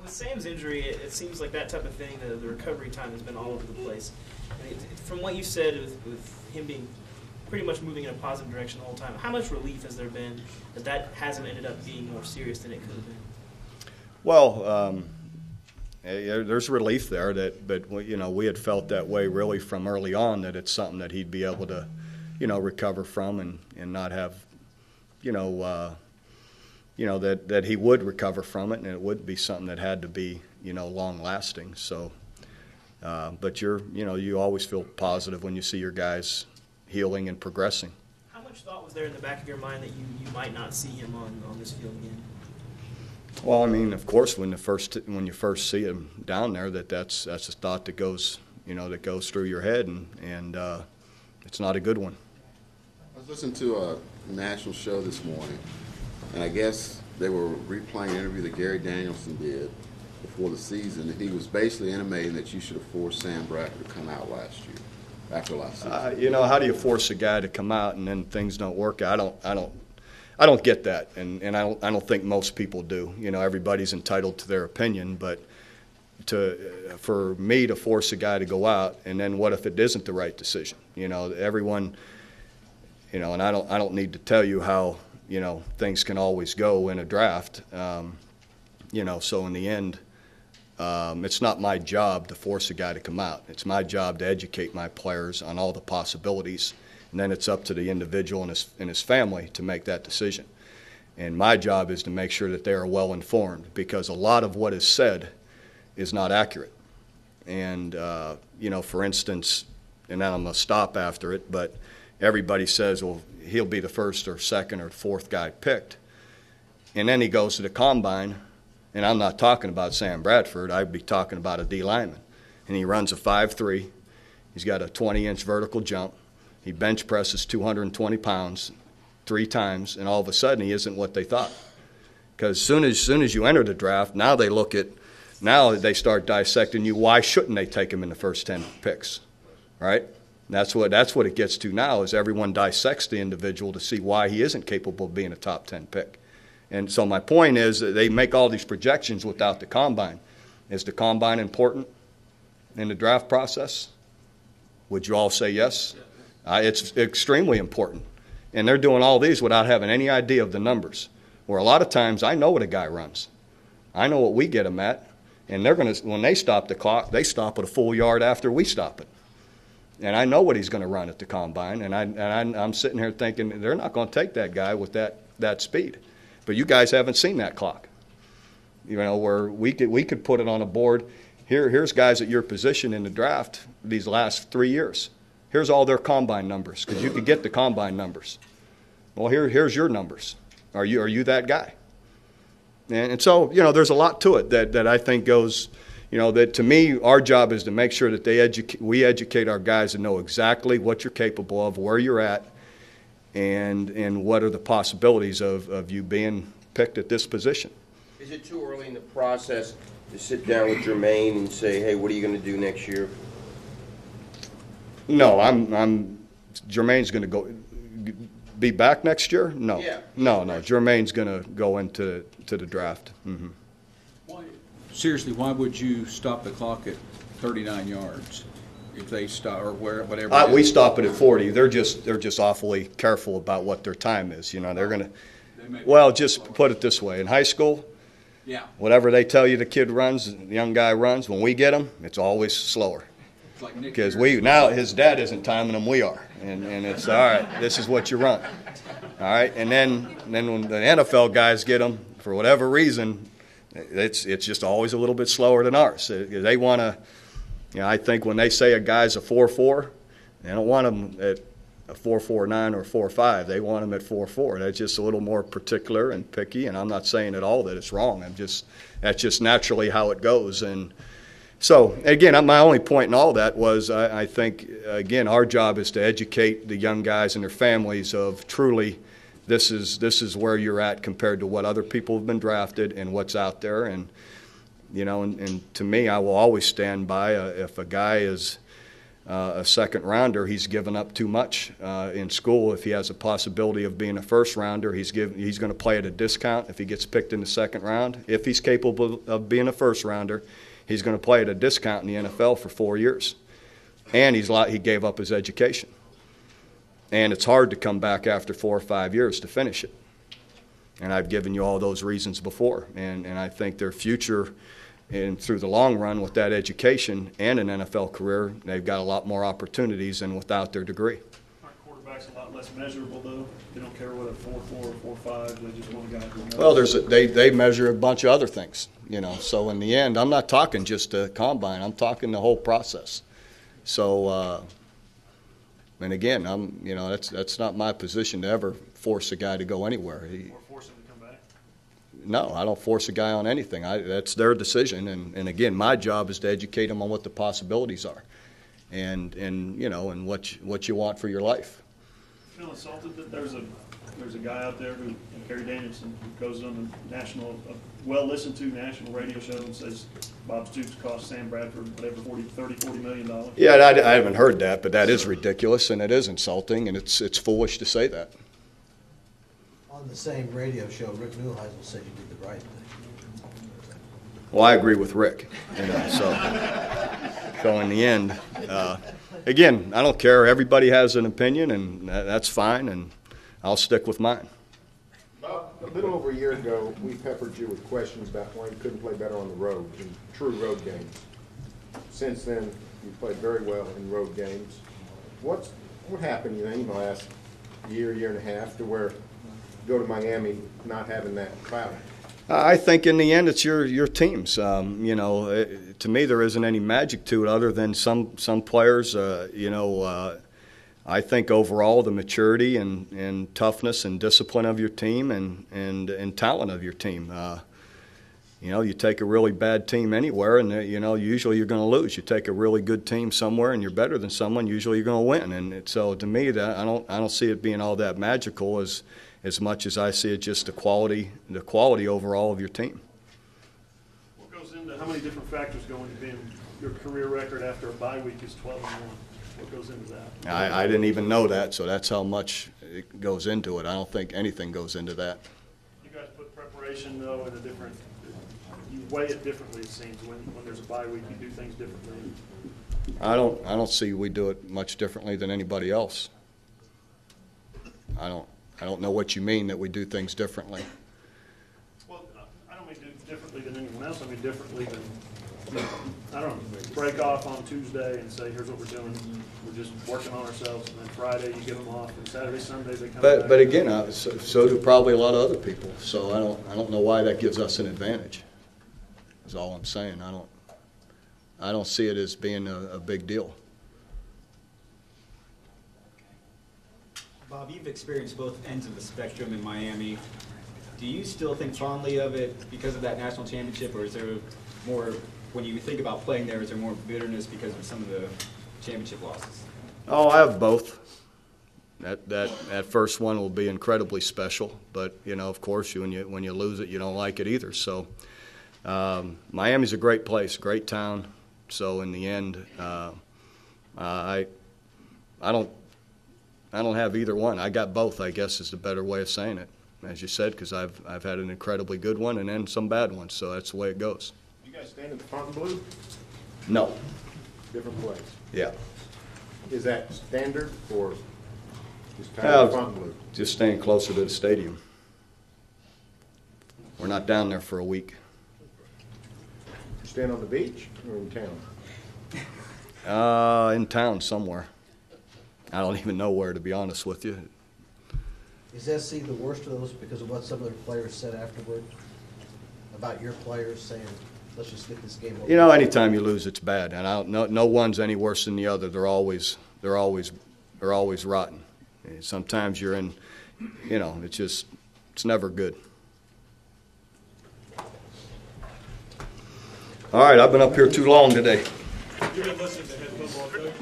With Sam's injury, it seems like that type of thing, the recovery time has been all over the place. From what you said, with him being pretty much moving in a positive direction the whole time, how much relief has there been that hasn't ended up being more serious than it could have been? Well, there's relief there, but we had felt that way really from early on, that it's something that he'd be able to, recover from and not have, that he would recover from it, and it would be something that had to be, long lasting. So, but you always feel positive when you see your guys healing and progressing. How much thought was there in the back of your mind that you might not see him on this field again? Well, I mean, of course, when you first see him down there, that's a thought that goes, that goes through your head, and it's not a good one. I was listening to a national show this morning, and I guess they were replaying an interview that Gary Danielson did before the season, and he was basically intimating that you should have forced Sam Bradford to come out last year, after last season. How do you force a guy to come out and then things don't work out? I don't get that, and I don't think most people do. Everybody's entitled to their opinion, but for me to force a guy to go out, and then what if it isn't the right decision? Everyone, and I don't need to tell you how things can always go in a draft. So in the end, it's not my job to force a guy to come out. It's my job to educate my players on all the possibilities. And then it's up to the individual and his family to make that decision. And my job is to make sure that they are well informed, because a lot of what is said is not accurate. And, for instance, and then I'm going to stop after it, but everybody says, well, he'll be the first or second or fourth guy picked. And then he goes to the combine, and I'm not talking about Sam Bradford. I'd be talking about a D lineman. And he runs a 5.3. He's got a 20-inch vertical jump. He bench presses 220 pounds 3 times, and all of a sudden he isn't what they thought. Because as soon as you enter the draft, now they start dissecting you. Why shouldn't they take him in the first 10 picks, right? That's what it gets to now, is everyone dissects the individual to see why he isn't capable of being a top 10 pick. And so my point is that they make all these projections without the combine. Is the combine important in the draft process? Would you all say yes? It's extremely important. And they're doing all these without having any idea of the numbers. Where a lot of times I know what a guy runs. I know what we get him at. And when they stop the clock, they stop at a full yard after we stop it. And I know what he's going to run at the combine. And I'm sitting here thinking they're not going to take that guy with that speed. But you guys haven't seen that clock. Where we could put it on a board. Here's guys at your position in the draft these last 3 years. Here's all their combine numbers, because you could get the combine numbers. Well, here's your numbers. Are you that guy? And so, there's a lot to it that I think goes, that to me, our job is to make sure that we educate our guys to know exactly what you're capable of, where you're at, and what are the possibilities of you being picked at this position. Is it too early in the process to sit down with Jermaine and say, hey, what are you going to do next year? No, Jermaine's going to be back next year? No. Yeah. No. Jermaine's going to go into the draft. Mm-hmm. Seriously, why would you stop the clock at 39 yards if they stop, or whatever? We stop it at 40. They're just awfully careful about what their time is. They're going to. Well, just put it this way: in high school, yeah, whatever they tell you the kid runs, the young guy runs. When we get them, it's always slower. Because now his dad isn't timing them, we are, and it's all right. This is what you run, all right. And then when the NFL guys get them, for whatever reason, it's just always a little bit slower than ours. They want to, I think when they say a guy's a 4.4, they don't want him at a 4.49 or 4.5. They want him at 4.4. That's just a little more particular and picky. And I'm not saying at all that it's wrong. That's just naturally how it goes. And so, again, my only point in all that was I think, again, our job is to educate the young guys and their families of truly this is where you're at compared to what other people have been drafted and what's out there. And, and to me, I will always stand by if a guy is a second rounder, he's given up too much in school. If he has a possibility of being a first rounder, he's going to play at a discount if he gets picked in the second round. If he's capable of being a first rounder, he's going to play at a discount in the NFL for 4 years. And he gave up his education. And it's hard to come back after 4 or 5 years to finish it. And I've given you all those reasons before. And I think their future, and through the long run with that education and an NFL career, they've got a lot more opportunities than without their degree. Aren't quarterbacks a lot less measurable, though? They don't care whether 4.4 or 4.5. They just want a guy who knows. Well, they measure a bunch of other things, So in the end, I'm not talking just a combine. I'm talking the whole process. So, and again, that's not my position to ever force a guy to go anywhere. Or force him to come back? No, I don't force a guy on anything. That's their decision, and again, my job is to educate them on what the possibilities are, and what you want for your life. Feel insulted that there's a guy out there who, Gary Danielson, who goes on the national, well listened to national radio show and says Bob Stoops cost Sam Bradford whatever $40 million. Yeah, I haven't heard that, but that is ridiculous and it is insulting and it's foolish to say that. On the same radio show, Rick Neuheisel said you did the right thing. Well, I agree with Rick. So in the end, again, I don't care. Everybody has an opinion, and that's fine, and I'll stick with mine. A little over a year ago, we peppered you with questions about why you couldn't play better on the road in true road games. Since then, you played very well in road games. What happened in the last year and a half to where go to Miami not having that clout? I think in the end it's your teams. To me there isn't any magic to it other than some players. I think overall the maturity and toughness and discipline of your team and talent of your team. You take a really bad team anywhere, and usually you're going to lose. You take a really good team somewhere, and you're better than someone. Usually you're going to win. And so to me, that I don't see it being all that magical as much as I see it just the quality overall of your team. What goes into how many different factors go into being your career record after a bye week is 12-1? What goes into that? I didn't even know that, so that's how much it goes into it. I don't think anything goes into that. You guys put preparation though in a different. You weigh it differently. It seems when there's a bye week, you do things differently. I don't see we do it much differently than anybody else. I don't know what you mean that we do things differently. Well, I don't mean do differently than anyone else. I mean differently than, I don't know, break off on Tuesday and say, here's what we're doing. We're just working on ourselves. And then Friday you give them off, and Saturday, Sunday they come back. But again, so do probably a lot of other people. So I don't know why that gives us an advantage. Is all I'm saying. I don't see it as being a big deal. Bob, you've experienced both ends of the spectrum in Miami. Do you still think fondly of it because of that national championship, or is there more, when you think about playing there, is there more bitterness because of some of the championship losses? Oh, I have both. That first one will be incredibly special, but of course, when you lose it, you don't like it either. So, Miami's a great place, great town. So in the end, I don't have either one. I got both, I guess, is the better way of saying it, as you said, because I've had an incredibly good one and then some bad ones. So that's the way it goes. You guys stand in the Fontainebleau? No. Different place. Yeah. Is that standard or just kind of Fontainebleau? Just staying closer to the stadium. We're not down there for a week. You stand on the beach or in town? In town somewhere. I don't even know where, to be honest with you. Is SC the worst of those because of what some of the players said afterward about your players saying, let's just get this game over? Anytime you lose, it's bad, and no one's any worse than the other. They're always rotten. Sometimes you're in, it's never good. All right, I've been up here too long today. You've been listening to head football coach.